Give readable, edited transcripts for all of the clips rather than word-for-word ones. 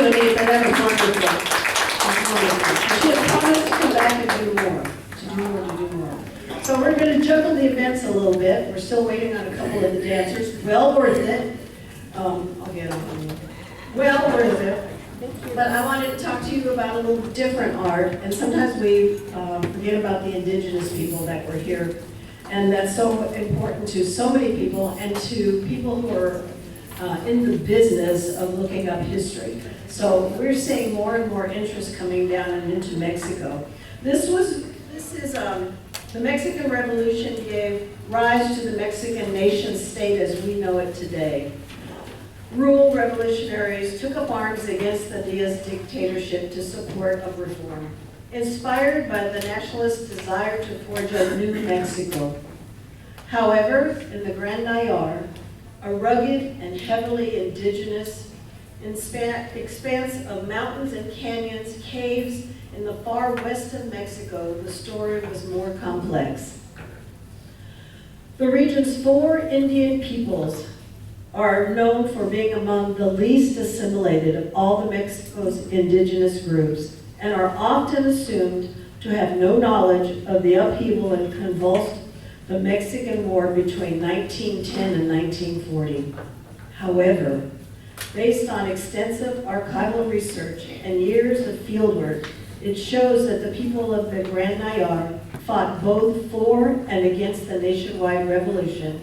you, Anita, that was wonderful. That's wonderful. She has promised to come back and do more. So we're going to juggle the events a little bit. We're still waiting on a couple of the dancers. Well worth it. I'll get on you. Well worth it. But I wanted to talk to you about a little different art, and sometimes we forget about the indigenous people that were here, and that's so important to so many people and to people who are in the business of looking up history. So we're seeing more and more interest coming down and into Mexico. This is the Mexican Revolution gave rise to the Mexican nation state as we know it today. Rural revolutionaries took up arms against the Diaz dictatorship to support of reform, inspired by the nationalist desire to forge a new Mexico. However, in the Grand Nayar, a rugged and heavily indigenous expanse of mountains and canyons, caves in the far west of Mexico, the story was more complex. The region's 4 Indian peoples are known for being among the least assimilated of all the Mexico's indigenous groups and are often assumed to have no knowledge of the upheaval and convulsed the Mexican War between 1910 and 1940. However, based on extensive archival research and years of fieldwork, it shows that the people of the Grand Nayar fought both for and against the nationwide revolution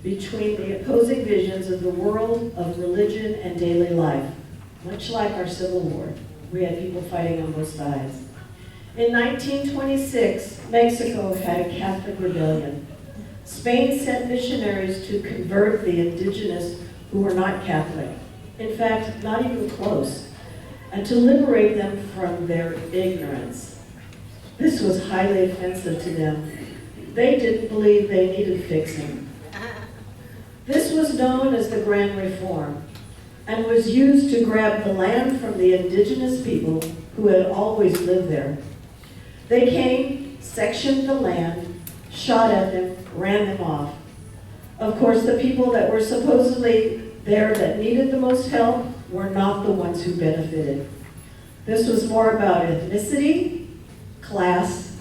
between the opposing visions of the world of religion and daily life. Much like our Civil War, we had people fighting on both sides. In 1926, Mexico had a Catholic rebellion. Spain sent missionaries to convert the indigenous who were not Catholic. In fact, not even close, and to liberate them from their ignorance. This was highly offensive to them. They didn't believe they needed fixing. This was known as the Grand Reform and was used to grab the land from the indigenous people who had always lived there. They came, sectioned the land, shot at them, ran them off. Of course, the people that were supposedly there that needed the most help were not the ones who benefited. This was more about ethnicity, class,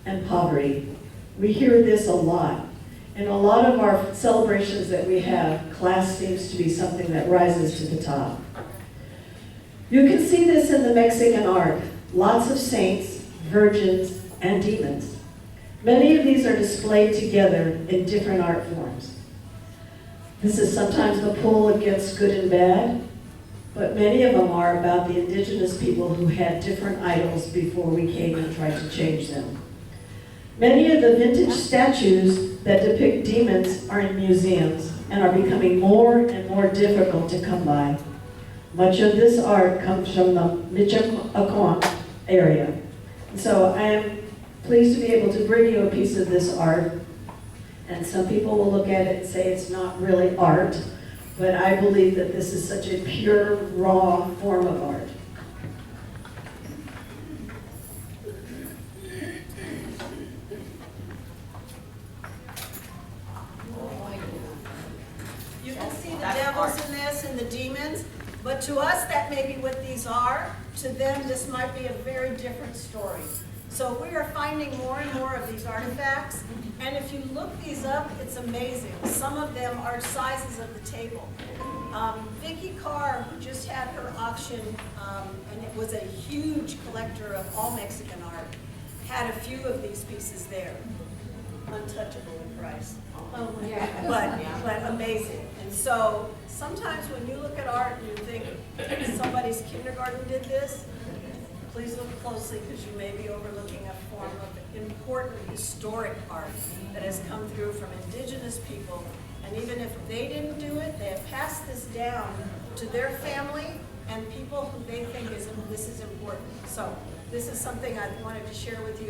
and poverty. We hear this a lot. In a lot of our celebrations that we have, class seems to be something that rises to the top. You can see this in the Mexican art. Lots of saints, virgins, and demons. Many of these are displayed together in different art forms. This is sometimes the pull against good and bad, but many of them are about the indigenous people who had different idols before we came and tried to change them. Many of the vintage statues that depict demons are in museums and are becoming more and more difficult to come by. Much of this art comes from the Michoacan area. So I am pleased to be able to bring you a piece of this art. And some people will look at it and say it's not really art, but I believe that this is such a pure, raw form of art. You can see the devils in this and the demons, but to us that may be what these are. To them this might be a very different story. So we are finding more and more of these artifacts, and if you look these up, it's amazing. Some of them are sizes of the table. Vicky Carr, who just had her auction, and it was a huge collector of all Mexican art, had a few of these pieces there. Untouchable in price. Oh, yeah. But amazing. And so sometimes when you look at art and you think somebody's kindergarten did this, please look closely because you may be overlooking a form of important historic art that has come through from indigenous people. And even if they didn't do it, they have passed this down to their family and people who they think this is important. So this is something I wanted to share with you.